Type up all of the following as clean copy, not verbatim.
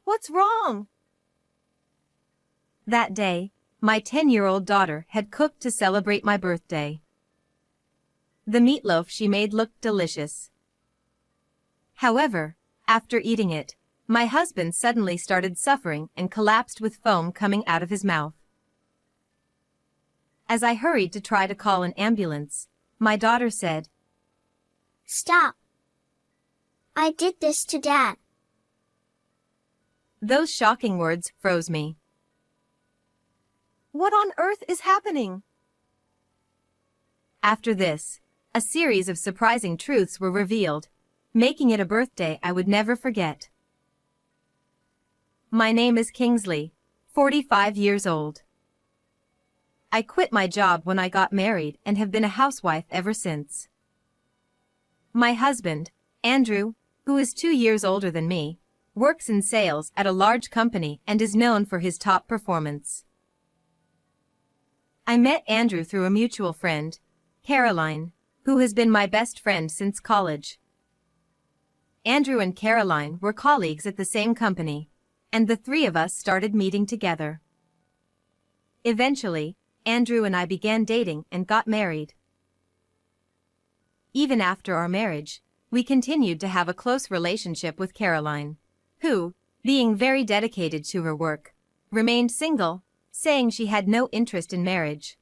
What's wrong? That day, my 10-year-old daughter had cooked to celebrate my birthday. The meatloaf she made looked delicious. However, after eating it, my husband suddenly started suffering and collapsed with foam coming out of his mouth. As I hurried to try to call an ambulance, my daughter said, "Stop. I did this to Dad." Those shocking words froze me. What on earth is happening? After this, a series of surprising truths were revealed, making it a birthday I would never forget. My name is Kingsley, 45 years old. I quit my job when I got married and have been a housewife ever since. My husband, Andrew, who is 2 years older than me, works in sales at a large company and is known for his top performance. I met Andrew through a mutual friend, Caroline, who has been my best friend since college. Andrew and Caroline were colleagues at the same company, and the three of us started meeting together. Eventually, Andrew and I began dating and got married. Even after our marriage, we continued to have a close relationship with Caroline, who, being very dedicated to her work, remained single, saying she had no interest in marriage.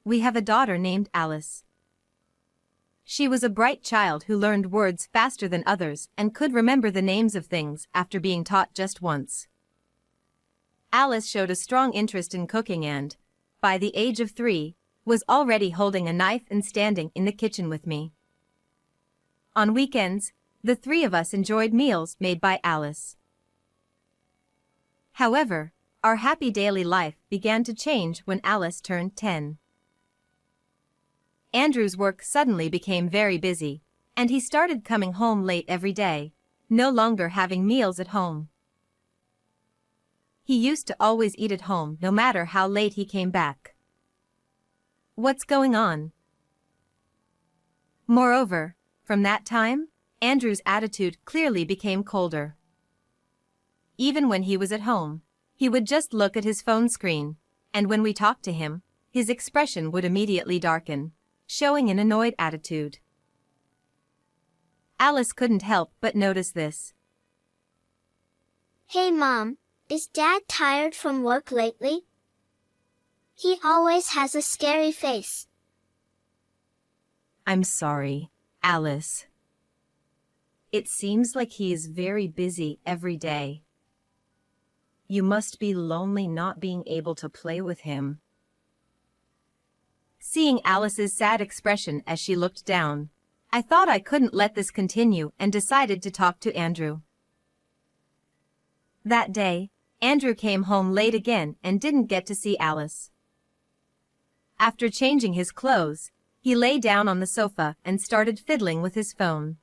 We have a daughter named Alice. She was a bright child who learned words faster than others and could remember the names of things after being taught just once. Alice showed a strong interest in cooking and, by the age of 3, was already holding a knife and standing in the kitchen with me. On weekends, the three of us enjoyed meals made by Alice. However, our happy daily life began to change when Alice turned 10. Andrew's work suddenly became very busy, and he started coming home late every day, no longer having meals at home. He used to always eat at home no matter how late he came back. What's going on? Moreover, from that time, Andrew's attitude clearly became colder. Even when he was at home, he would just look at his phone screen, and when we talked to him, his expression would immediately darken, showing an annoyed attitude. Alice couldn't help but notice this. "Hey Mom, is Dad tired from work lately? He always has a scary face." I'm sorry, Alice. It seems like he is very busy every day. You must be lonely not being able to play with him. Seeing Alice's sad expression as she looked down, I thought I couldn't let this continue and decided to talk to Andrew. That day, Andrew came home late again and didn't get to see Alice. After changing his clothes, he lay down on the sofa and started fiddling with his phone.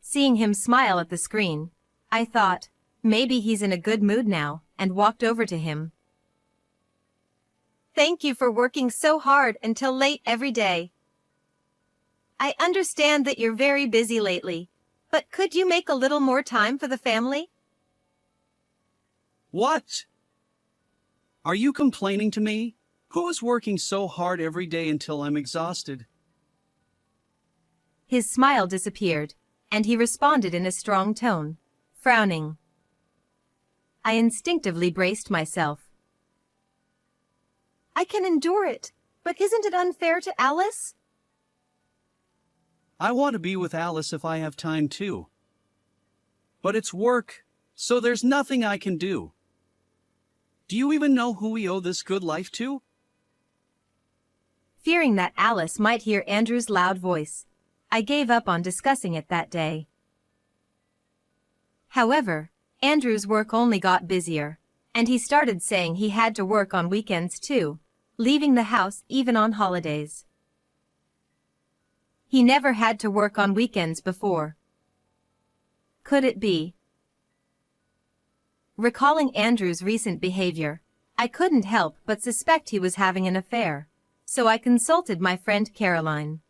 Seeing him smile at the screen, I thought, maybe he's in a good mood now, and walked over to him. "Thank you for working so hard until late every day. I understand that you're very busy lately, but could you make a little more time for the family?" What? Are you complaining to me? Who is working so hard every day until I'm exhausted? His smile disappeared, and he responded in a strong tone, frowning. I instinctively braced myself. "I can endure it, but isn't it unfair to Alice?" I want to be with Alice if I have time too. But it's work, so there's nothing I can do. Do you even know who we owe this good life to? Fearing that Alice might hear Andrew's loud voice, I gave up on discussing it that day. However, Andrew's work only got busier, and he started saying he had to work on weekends too, leaving the house even on holidays. He never had to work on weekends before. Could it be? Recalling Andrew's recent behavior, I couldn't help but suspect he was having an affair, so I consulted my friend Caroline.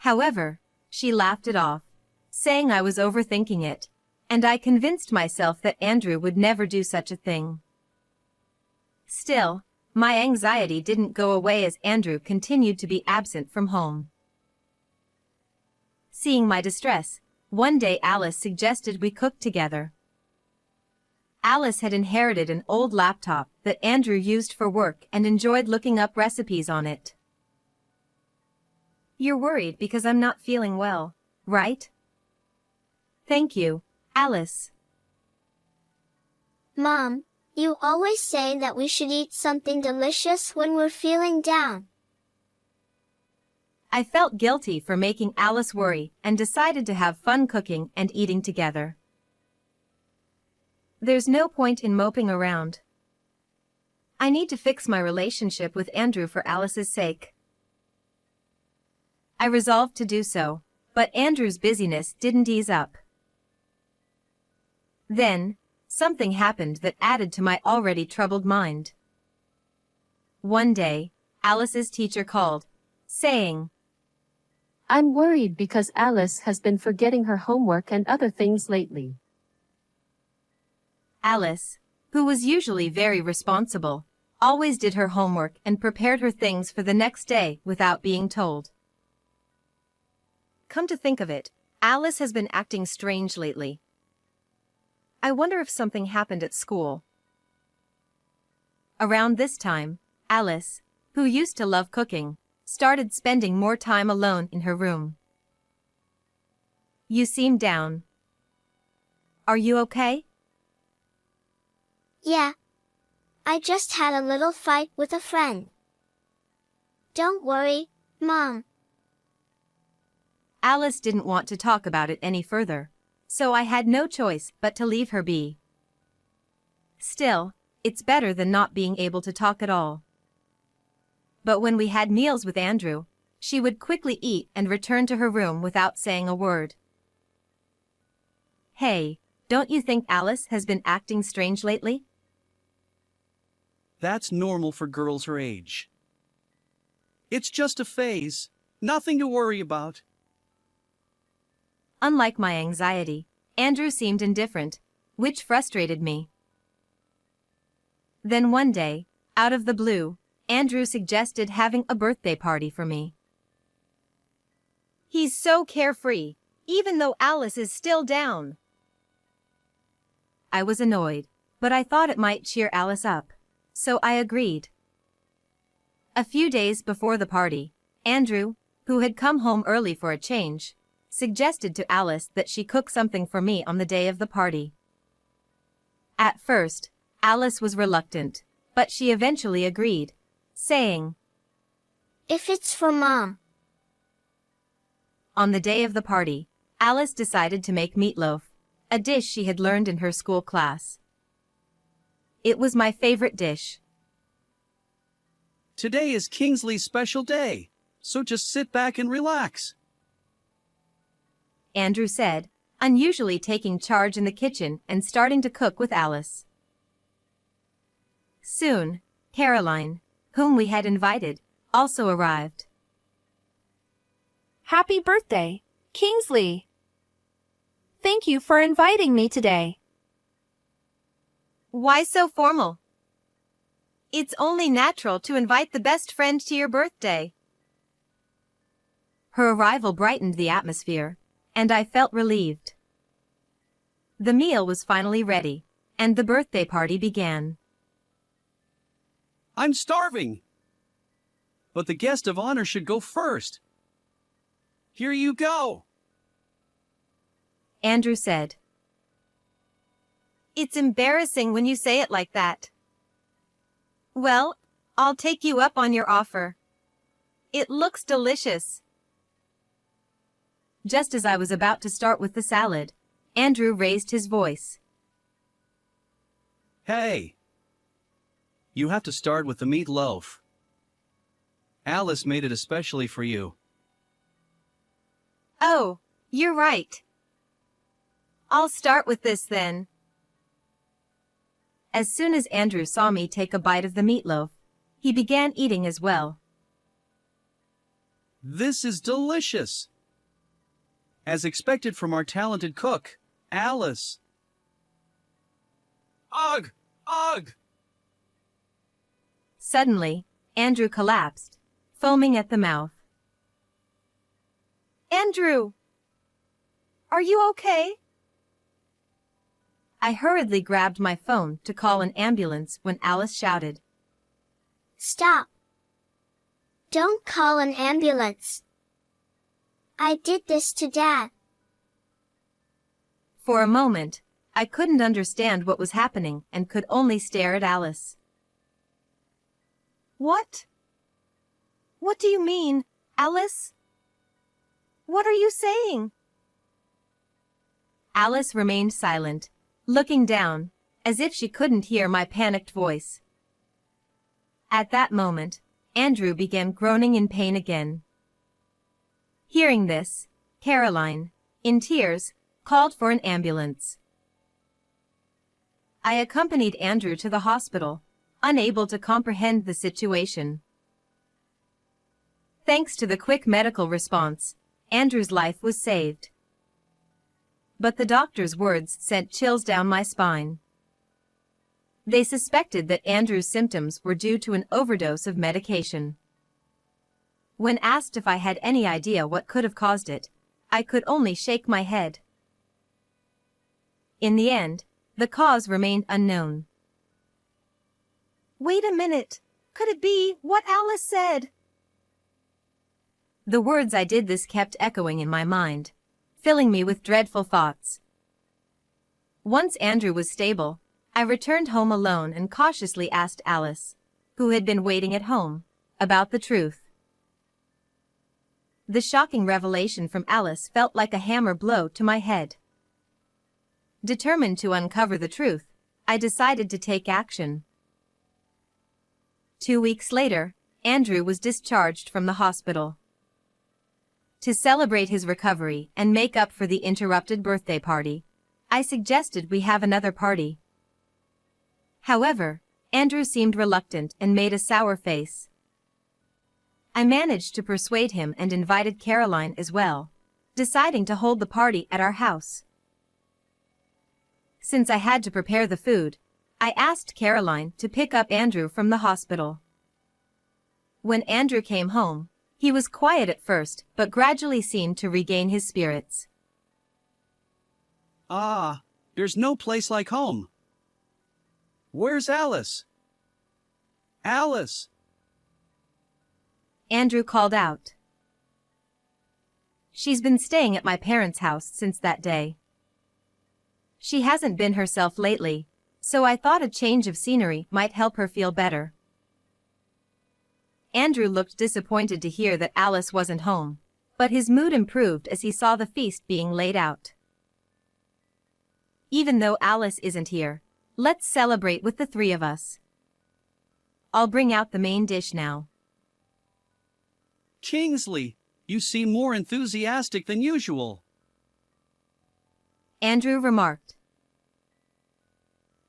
However, she laughed it off, saying I was overthinking it, and I convinced myself that Andrew would never do such a thing. Still, my anxiety didn't go away as Andrew continued to be absent from home. Seeing my distress, one day Alice suggested we cook together. Alice had inherited an old laptop that Andrew used for work and enjoyed looking up recipes on it. You're worried because I'm not feeling well, right? Thank you, Alice. Mom, you always say that we should eat something delicious when we're feeling down. I felt guilty for making Alice worry and decided to have fun cooking and eating together. There's no point in moping around. I need to fix my relationship with Andrew for Alice's sake. I resolved to do so, but Andrew's busyness didn't ease up. Then, something happened that added to my already troubled mind. One day, Alice's teacher called, saying, I'm worried because Alice has been forgetting her homework and other things lately. Alice, who was usually very responsible, always did her homework and prepared her things for the next day without being told. Come to think of it, Alice has been acting strange lately. I wonder if something happened at school. Around this time, Alice, who used to love cooking, started spending more time alone in her room. You seem down. Are you okay? Yeah. I just had a little fight with a friend. Don't worry, Mom. Alice didn't want to talk about it any further, so I had no choice but to leave her be. Still, it's better than not being able to talk at all. But when we had meals with Andrew, she would quickly eat and return to her room without saying a word. Hey, don't you think Alice has been acting strange lately? That's normal for girls her age. It's just a phase, nothing to worry about. Unlike my anxiety, Andrew seemed indifferent, which frustrated me. Then one day, out of the blue, Andrew suggested having a birthday party for me. He's so carefree, even though Alice is still down. I was annoyed, but I thought it might cheer Alice up, so I agreed. A few days before the party, Andrew, who had come home early for a change, suggested to Alice that she cook something for me on the day of the party. At first, Alice was reluctant, but she eventually agreed, saying, If it's for Mom. On the day of the party, Alice decided to make meatloaf, a dish she had learned in her school class. It was my favorite dish. Today is Kingsley's special day, so just sit back and relax, Andrew said, unusually taking charge in the kitchen and starting to cook with Alice. Soon, Caroline, whom we had invited, also arrived. Happy birthday, Kingsley! Thank you for inviting me today. Why so formal? It's only natural to invite the best friend to your birthday. Her arrival brightened the atmosphere, and I felt relieved. The meal was finally ready, and the birthday party began. I'm starving. But the guest of honor should go first. Here you go, Andrew said. It's embarrassing when you say it like that. Well, I'll take you up on your offer. It looks delicious. Just as I was about to start with the salad, Andrew raised his voice. Hey, you have to start with the meatloaf. Alice made it especially for you. Oh, you're right. I'll start with this then. As soon as Andrew saw me take a bite of the meatloaf, he began eating as well. This is delicious. As expected from our talented cook, Alice! Ugh! Ugh! Suddenly, Andrew collapsed, foaming at the mouth. Andrew! Are you okay? I hurriedly grabbed my phone to call an ambulance when Alice shouted. Stop. Don't call an ambulance. I did this to Dad. For a moment, I couldn't understand what was happening and could only stare at Alice. What? What do you mean, Alice? What are you saying? Alice remained silent, looking down, as if she couldn't hear my panicked voice. At that moment, Andrew began groaning in pain again. Hearing this, Caroline, in tears, called for an ambulance. I accompanied Andrew to the hospital, unable to comprehend the situation. Thanks to the quick medical response, Andrew's life was saved. But the doctor's words sent chills down my spine. They suspected that Andrew's symptoms were due to an overdose of medication. When asked if I had any idea what could have caused it, I could only shake my head. In the end, the cause remained unknown. Wait a minute. Could it be what Alice said? The words I did this kept echoing in my mind, filling me with dreadful thoughts. Once Andrew was stable, I returned home alone and cautiously asked Alice, who had been waiting at home, about the truth. The shocking revelation from Alice felt like a hammer blow to my head. Determined to uncover the truth, I decided to take action. 2 weeks later, Andrew was discharged from the hospital. To celebrate his recovery and make up for the interrupted birthday party, I suggested we have another party. However, Andrew seemed reluctant and made a sour face. I managed to persuade him and invited Caroline as well, deciding to hold the party at our house. Since I had to prepare the food, I asked Caroline to pick up Andrew from the hospital. When Andrew came home, he was quiet at first but gradually seemed to regain his spirits. Ah, there's no place like home. Where's Alice? Alice! Andrew called out. She's been staying at my parents' house since that day. She hasn't been herself lately, so I thought a change of scenery might help her feel better. Andrew looked disappointed to hear that Alice wasn't home, but his mood improved as he saw the feast being laid out. Even though Alice isn't here, let's celebrate with the three of us. I'll bring out the main dish now. Kingsley, you seem more enthusiastic than usual. Andrew remarked.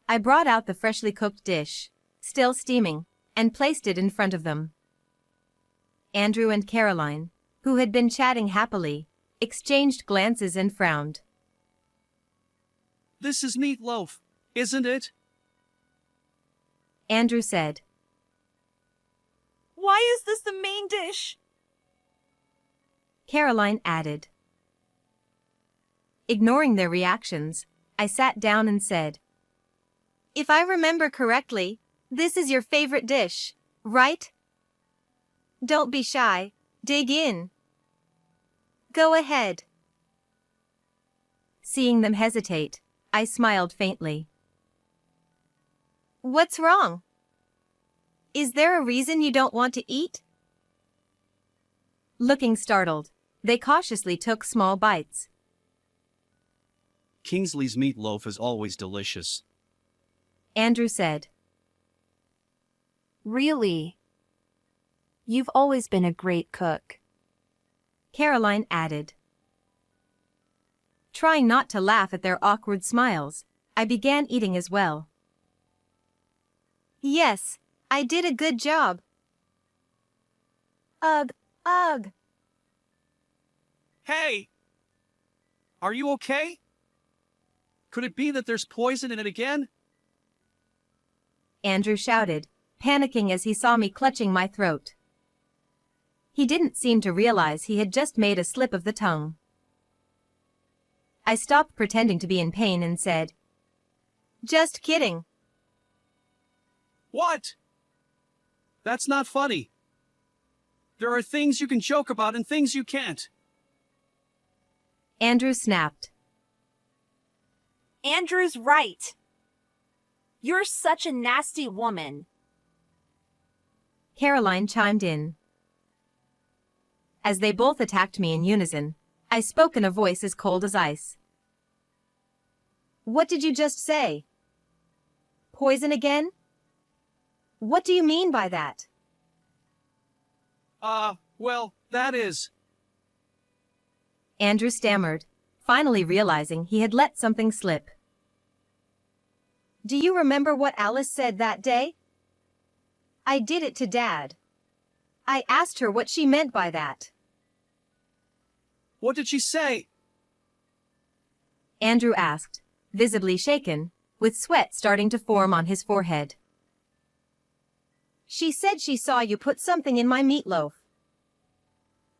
I brought out the freshly cooked dish, still steaming, and placed it in front of them. Andrew and Caroline, who had been chatting happily, exchanged glances and frowned. This is meatloaf, isn't it? Andrew said. Why is this the main dish? Caroline added. Ignoring their reactions, I sat down and said, If I remember correctly, this is your favorite dish, right? Don't be shy, dig in. Go ahead. Seeing them hesitate, I smiled faintly. What's wrong? Is there a reason you don't want to eat? Looking startled, they cautiously took small bites. Kingsley's meatloaf is always delicious. Andrew said. Really? You've always been a great cook. Caroline added. Trying not to laugh at their awkward smiles, I began eating as well. Yes, I did a good job. Ugh, ugh. Hey! Are you okay? Could it be that there's poison in it again? Andrew shouted, panicking as he saw me clutching my throat. He didn't seem to realize he had just made a slip of the tongue. I stopped pretending to be in pain and said, "Just kidding." What? That's not funny. There are things you can joke about and things you can't. Andrew snapped. Andrew's right. You're such a nasty woman. Caroline chimed in. As they both attacked me in unison, I spoke in a voice as cold as ice. "What did you just say? Poison again? What do you mean by that?" Well, that is... Andrew stammered, finally realizing he had let something slip. "Do you remember what Alice said that day? I did it to Dad. I asked her what she meant by that." What did she say? Andrew asked, visibly shaken, with sweat starting to form on his forehead. "She said she saw you put something in my meatloaf.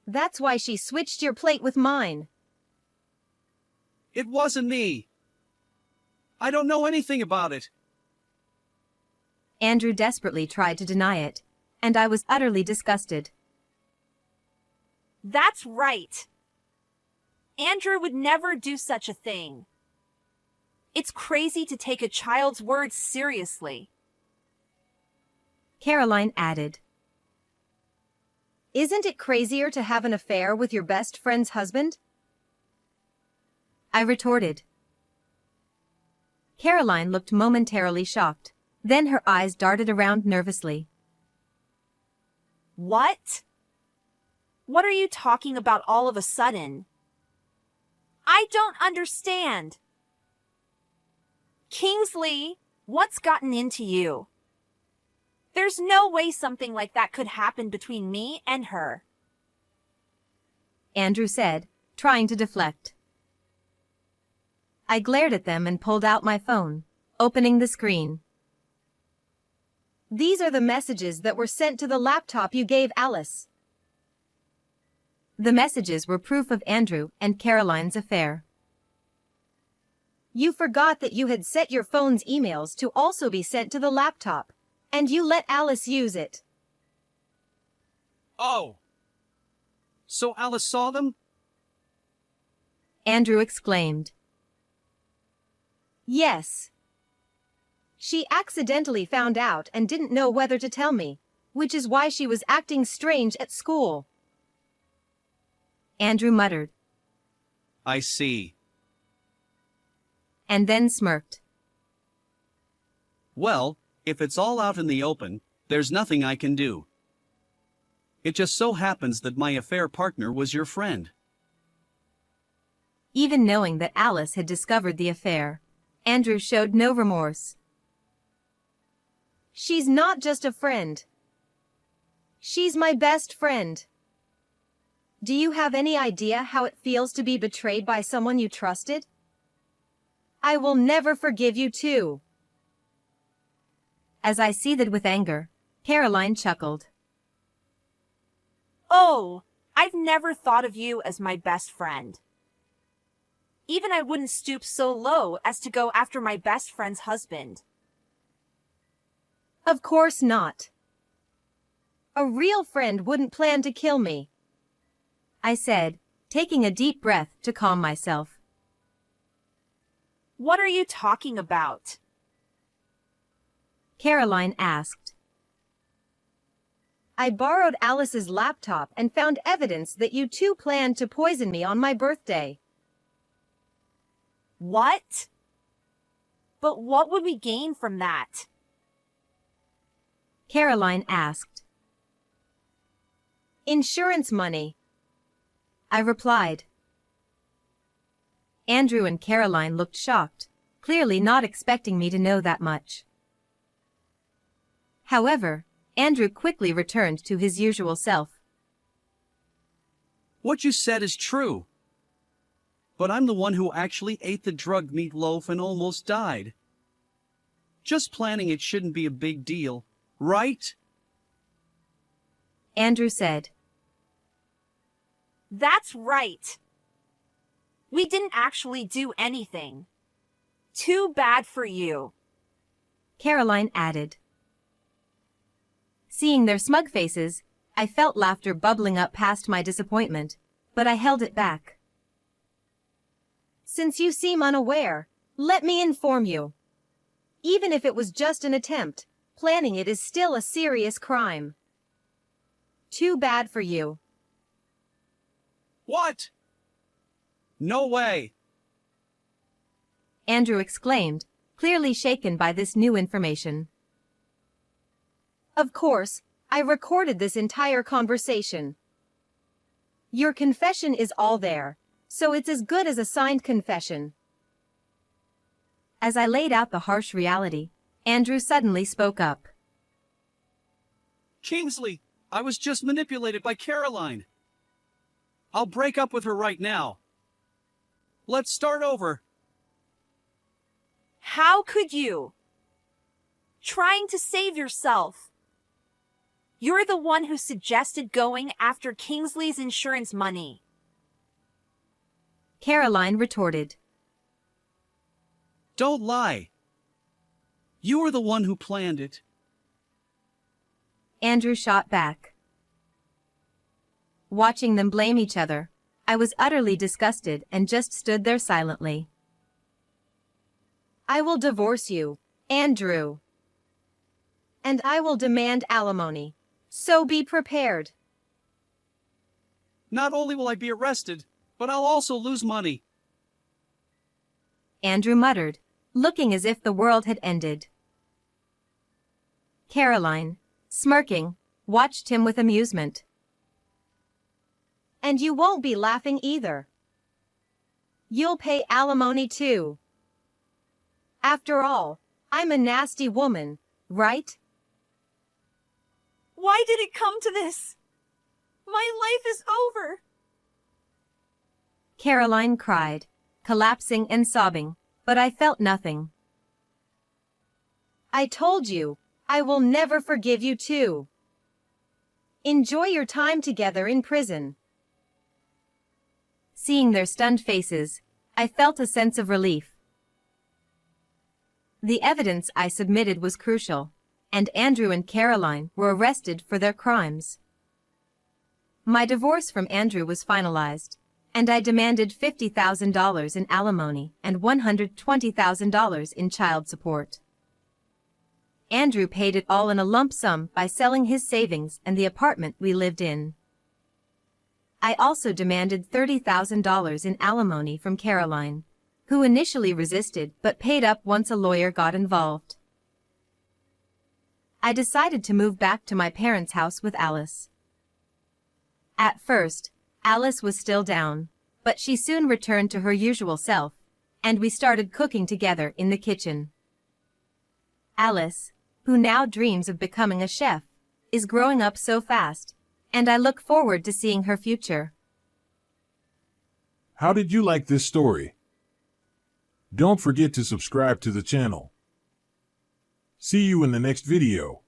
That's why she switched your plate with mine." It wasn't me. I don't know anything about it. Andrew desperately tried to deny it, and I was utterly disgusted. That's right. Andrew would never do such a thing. It's crazy to take a child's words seriously. Caroline added. "Isn't it crazier to have an affair with your best friend's husband?" I retorted. Caroline looked momentarily shocked. Then her eyes darted around nervously. What? What are you talking about all of a sudden? I don't understand. Kingsley, what's gotten into you? There's no way something like that could happen between me and her. Andrew said, trying to deflect. I glared at them and pulled out my phone, opening the screen. "These are the messages that were sent to the laptop you gave Alice." The messages were proof of Andrew and Caroline's affair. "You forgot that you had set your phone's emails to also be sent to the laptop, and you let Alice use it." Oh. So Alice saw them? Andrew exclaimed. "Yes. She accidentally found out and didn't know whether to tell me, which is why she was acting strange at school." Andrew muttered, I see. and then smirked. Well, if it's all out in the open, there's nothing I can do. It just so happens that my affair partner was your friend. Even knowing that Alice had discovered the affair, Andrew showed no remorse. "She's not just a friend. She's my best friend. Do you have any idea how it feels to be betrayed by someone you trusted? I will never forgive you too." As I seethed with anger, Caroline chuckled. Oh, I've never thought of you as my best friend. Even I wouldn't stoop so low as to go after my best friend's husband. "Of course not. A real friend wouldn't plan to kill me," I said, taking a deep breath to calm myself. What are you talking about? Caroline asked. "I borrowed Alice's laptop and found evidence that you two planned to poison me on my birthday." What? But what would we gain from that? Caroline asked. "Insurance money," I replied. Andrew and Caroline looked shocked, clearly not expecting me to know that much. However, Andrew quickly returned to his usual self. What you said is true. but I'm the one who actually ate the drugged meatloaf and almost died. Just planning it shouldn't be a big deal, right? Andrew said. That's right. We didn't actually do anything. Too bad for you. Caroline added. Seeing their smug faces, I felt laughter bubbling up past my disappointment, but I held it back. Since you seem unaware, let me inform you. Even if it was just an attempt, planning it is still a serious crime. Too bad for you. What? No way! Andrew exclaimed, clearly shaken by this new information. Of course, I recorded this entire conversation. Your confession is all there, so it's as good as a signed confession. As I laid out the harsh reality, Andrew suddenly spoke up. Kingsley, I was just manipulated by Caroline. I'll break up with her right now. Let's start over. How could you? Trying to save yourself. You're the one who suggested going after Kingsley's insurance money. Caroline retorted. Don't lie. You were the one who planned it. Andrew shot back. Watching them blame each other, I was utterly disgusted and just stood there silently. I will divorce you, Andrew. And I will demand alimony, so be prepared. Not only will I be arrested, but I'll also lose money. Andrew muttered, looking as if the world had ended. Caroline, smirking, watched him with amusement. And you won't be laughing either. You'll pay alimony too. After all, I'm a nasty woman, right? Why did it come to this? My life is over. Caroline cried, collapsing and sobbing, but I felt nothing. I told you, I will never forgive you too. Enjoy your time together in prison. Seeing their stunned faces, I felt a sense of relief. The evidence I submitted was crucial, and Andrew and Caroline were arrested for their crimes. My divorce from Andrew was finalized, and I demanded $50,000 in alimony and $120,000 in child support. Andrew paid it all in a lump sum by selling his savings and the apartment we lived in. I also demanded $30,000 in alimony from Caroline, who initially resisted but paid up once a lawyer got involved. I decided to move back to my parents' house with Alice. At first, Alice was still down, but she soon returned to her usual self, and we started cooking together in the kitchen. Alice, who now dreams of becoming a chef, is growing up so fast, and I look forward to seeing her future. How did you like this story? Don't forget to subscribe to the channel. See you in the next video.